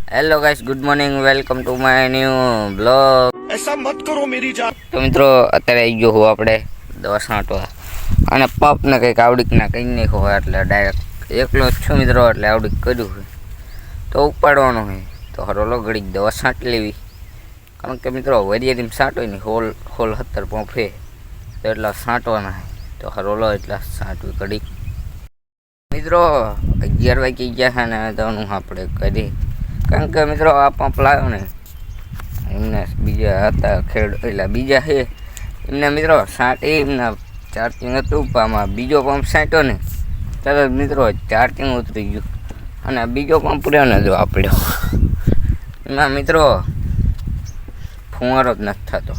Hello guys, good morning, welcome to my new blog. ऐसा मत करो मेरी जान। तो मित्रों અત્યારે આવી ગયો હું આપણે દવા છાંટવા અને પંપને કંઈક આવડીકના કંઈ નહીં હોય એટલે ડાયરેક્ટ એકલો જ છું મિત્રો, એટલે આવડીક કર્યું હોય તો ઉપાડવાનો હોય તો હરોલો ઘડીક દવા છાંટી લેવી, કારણ કે મિત્રો વરિયાથી છાંટો ને હોલ 17 પંપ છે તો એટલા છાંટવાના હોય તો હરોલો એટલા છાંટવી ઘડીક. મિત્રો 11 વાગી ગયા છે ને દવાનું આપણે કરી, કારણ કે મિત્રો આ પંપ લાવ્યો ને એમને બીજા હતા ખેડ એટલે બીજા છે એમને મિત્રો છાંટી એમના ચાર્જિંગ હતું, આમાં બીજો પંપ છાંટ્યો ને તરત મિત્રો ચાર્જિંગ ઉતરી ગયું અને બીજો પંપ રહ્યો ને જો આપણો એમાં મિત્રો ફુવારો જ નથી થતો,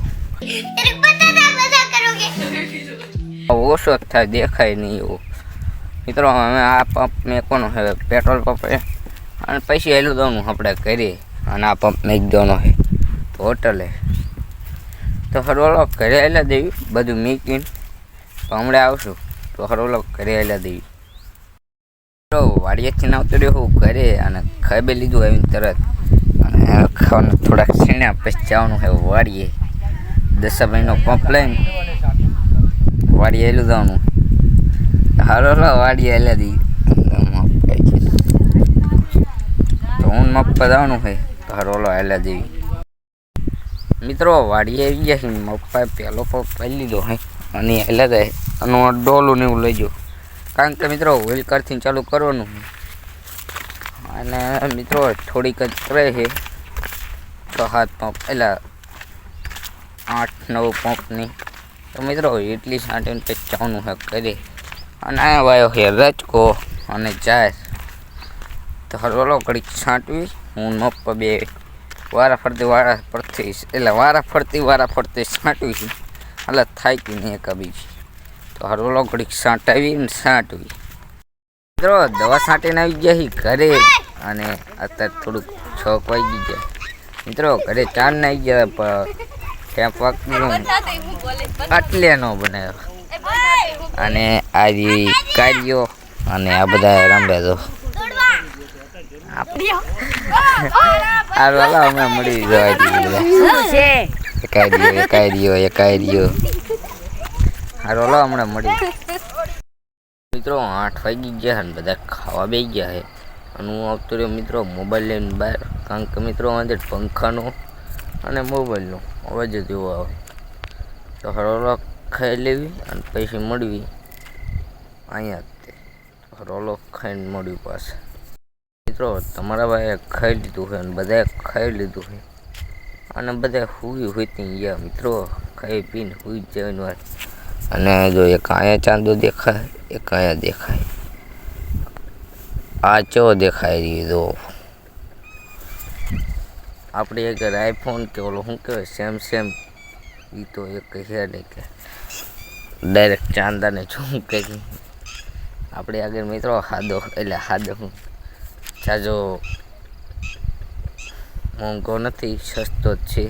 ઓછો જ થાય, દેખાય નહીં એવો. મિત્રો અમે આ પંપ મેકવાનો છે પેટ્રોલ પંપ અને પછી હેલું દવાનું આપણે કરીએ અને આ પંપ મેક દેવાનો છે તો હોટલે તો હરવલો ઘરે આવેલા દેવી બધું મીકીને તો હમણાં આવશું તો હરવલો ઘરે આવેલા દેવી. તો વાડિયાથી આવતો રહ્યો હું ઘરે અને ખાઈ લીધું આવીને તરત અને ખાવાનું થોડાક છીણ્યા પછી જવાનું છે વાડીએ 10 મહિનો પંપ લઈને વાડીએ હેલું દવાનું હરવલો વાડીએ હેલા દેવી હું મપ્પા જવાનું હોય તો હરોલો આવેલા દેવી. મિત્રો વાડીએ આવી ગયા છે, મપ્પાએ પહેલો પંપ પાઈ લીધો હોય અને આવેલા જાય અને ડોલું ને એવું લઈ જાઓ, કારણ કે મિત્રો વ્હીલ કરથી ચાલુ કરવાનું અને મિત્રો થોડીક જ કરે છે 6-7 પંપ એટલે 8-9 પંપની તો મિત્રો એટલી છાંટીને પછી જવાનું હોય કરે અને આ વાયો છે રચકો અને જાય તો હરવલો ઘડીક છાંટવી હું મપ્પા બે વારા ફરતી છાંટવી છે એટલે થાય કે નહીં કબી તો હરવલો ઘડીક છાંટાવી ને છાંટવી. મિત્રો દવા છાંટીને આવી ગયા ઘરે અને અત્યારે થોડુંક 6 વાગી ગયા મિત્રો, ઘરે 4 ને આવી ગયા પણ ટેપ વાગતું આટલે ન બનાવ્યો અને આ કાર્યો અને આ બધા રમ્યા તો અમે મળી જવા એકાઈ હારો હમણાં મળી. મિત્રો 8 વાગી ગયા ને બધા ખાવા બેસી ગયા છે અને હું આવતો રહ્યો મિત્રો મોબાઈલ લઈને બહાર, કારણ કે મિત્રો અંદર પંખાનો અને મોબાઈલનો અવાજ જ એવો આવે તો હરોલો ખાઈ લેવી અને પછી મળવી અહીંયા જ હરોલો ખાઈને મળ્યું પાસે. મિત્રો તમારા ભાઈએ ખાઈ લીધું છે અને બધાએ ખાઈ લીધું છે અને બધા હુઈ ત્યાં ગયા મિત્રો, ખાઈ પીને હુઈ જવાની વાત. અને જો એક અહીંયા ચાંદો દેખાય, એક અહીંયા દેખાય, આ ચો દેખાય રહી જો આપણે એક આઈફોન કે ઓલો શું કહેવાય સેમ એ તો એક છે ને કે ડાયરેક્ટ ચાંદાને શું કહે આપણે આગળ મિત્રો હાદો હું જાજો મોંઘો નથી, સસ્તો જ છે.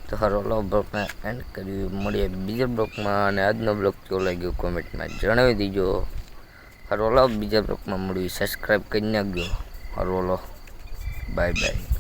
તો હરોલો બ્લોગને એન્ડ કરી મળીએ બીજા બ્લોગમાં અને આજનો બ્લોગ કેવો લાગ્યો કોમેન્ટમાં જણાવી દીજો. હરોલો બીજા બ્લોગમાં મળવી, સબસ્ક્રાઈબ કરી નાખજો. હરોલો બાય બાય.